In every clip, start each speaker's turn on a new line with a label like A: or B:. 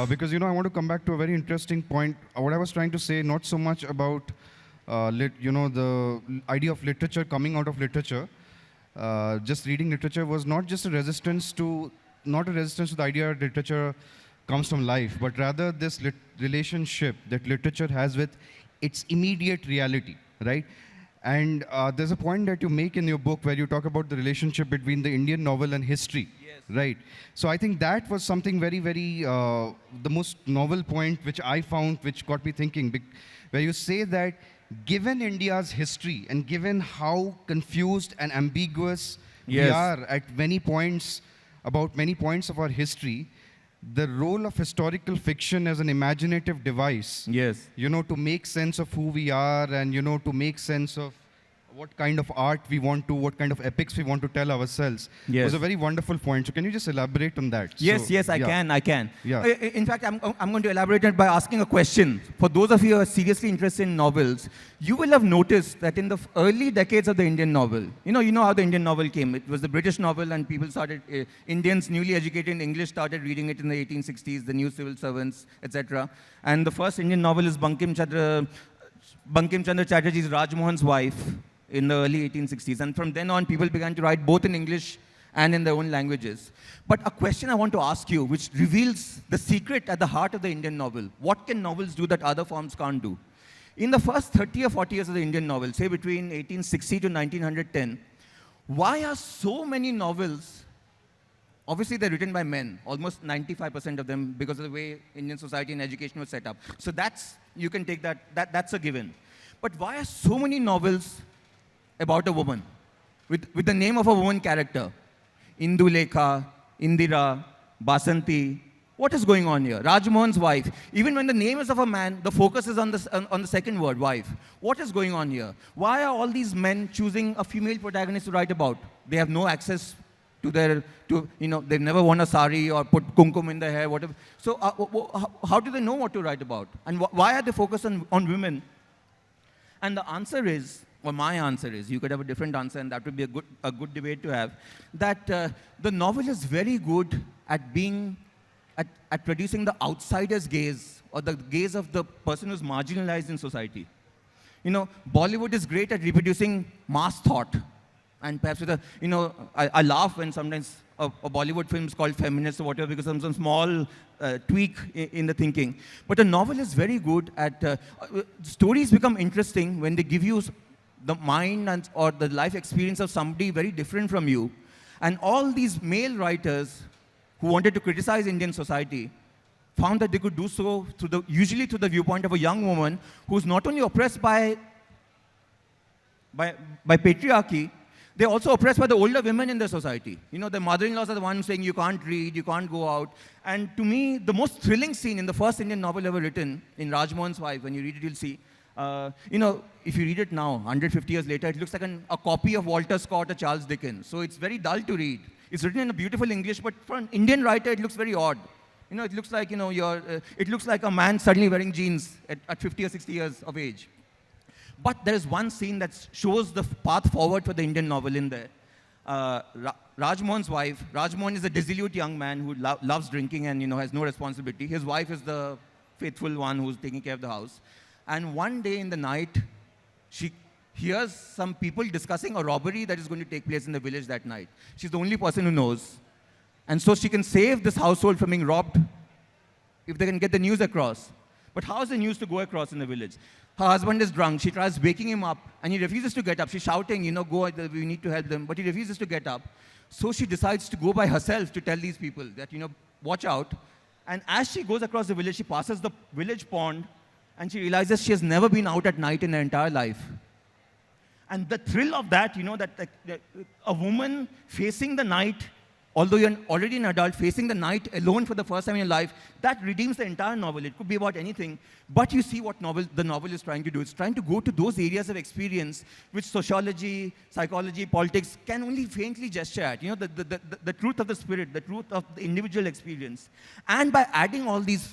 A: Because, I want to come back to a very interesting point. What I was trying to say, not so much about, the idea of literature coming out of literature. Just reading literature was not just a resistance to, not a resistance to the idea that literature comes from life, but rather this relationship that literature has with its immediate reality, right? And there's a point that you make in your book where you talk about the relationship between the Indian novel and history. Right. So I think that was something very, very, the most novel point which I found, which got me thinking, where you say that given India's history and given how confused and ambiguous we are at many points, about many points of our history, the role of historical fiction as an imaginative device, to make sense of who we are and, to make sense of what kind of art we want to, what kind of epics we want to tell ourselves, was a very wonderful point. So can you just elaborate on that?
B: Yes, I can.
A: Yeah.
B: In fact, I'm going to elaborate it by asking a question. For those of you who are seriously interested in novels, you will have noticed that in the early decades of the Indian novel, you know how the Indian novel came. It was the British novel, and people started, Indians newly educated in English started reading it in the 1860s, the new civil servants, etc. And the first Indian novel is Bankim Chandra Chatterjee's Rajmohan's Wife, in the early 1860s. And from then on, people began to write both in English and in their own languages. But a question I want to ask you, which reveals the secret at the heart of the Indian novel. What can novels do that other forms can't do? In the first 30 or 40 years of the Indian novel, say between 1860 to 1910, why are so many novels, obviously they're written by men, almost 95% of them, because of the way Indian society and education was set up. So you can take that's a given. But why are so many novels about a woman, with the name of a woman character? Indulekha, Indira, Basanti. What is going on here? Rajmohan's wife. Even when the name is of a man, the focus is on the second word, wife. What is going on here? Why are all these men choosing a female protagonist to write about? They have no access to they've never worn a sari or put kumkum in their hair, whatever. So how do they know what to write about? And why are they focused on women? And the answer is, or my answer is, you could have a different answer, and that would be a good debate to have, that the novel is very good at producing the outsider's gaze, or the gaze of the person who's marginalized in society. Bollywood is great at reproducing mass thought, and perhaps with I laugh when sometimes a Bollywood film is called feminist or whatever because of some small tweak in the thinking. But a novel is very good at, stories become interesting when they give you the mind or the life experience of somebody very different from you. And all these male writers who wanted to criticize Indian society found that they could do so usually through the viewpoint of a young woman who's not only oppressed by patriarchy, they're also oppressed by the older women in the society. The mother-in-laws are the ones saying you can't read, you can't go out. And to me, the most thrilling scene in the first Indian novel ever written, in Rajmohan's Wife, when you read it, you'll see, if you read it now, 150 years later, it looks like a copy of Walter Scott or Charles Dickens. So it's very dull to read. It's written in a beautiful English, but for an Indian writer, it looks very odd. It looks like, it looks like a man suddenly wearing jeans at 50 or 60 years of age. But there is one scene that shows the path forward for the Indian novel in there. Rajmohan's wife. Rajmohan is a dissolute young man who loves drinking and has no responsibility. His wife is the faithful one who's taking care of the house. And one day in the night, she hears some people discussing a robbery that is going to take place in the village that night. She's the only person who knows. And so she can save this household from being robbed if they can get the news across. But how is the news to go across in the village? Her husband is drunk. She tries waking him up, and he refuses to get up. She's shouting, go, we need to help them. But he refuses to get up. So she decides to go by herself to tell these people that, watch out. And as she goes across the village, she passes the village pond, and she realizes she has never been out at night in her entire life. And the thrill of that, that a woman facing the night, although you're already an adult, facing the night alone for the first time in your life, that redeems the entire novel. It could be about anything. But you see what the novel is trying to do. It's trying to go to those areas of experience which sociology, psychology, politics can only faintly gesture at. The truth of the spirit, the truth of the individual experience. And by adding all these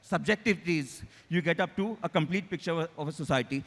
B: subjectivities, you get up to a complete picture of a society.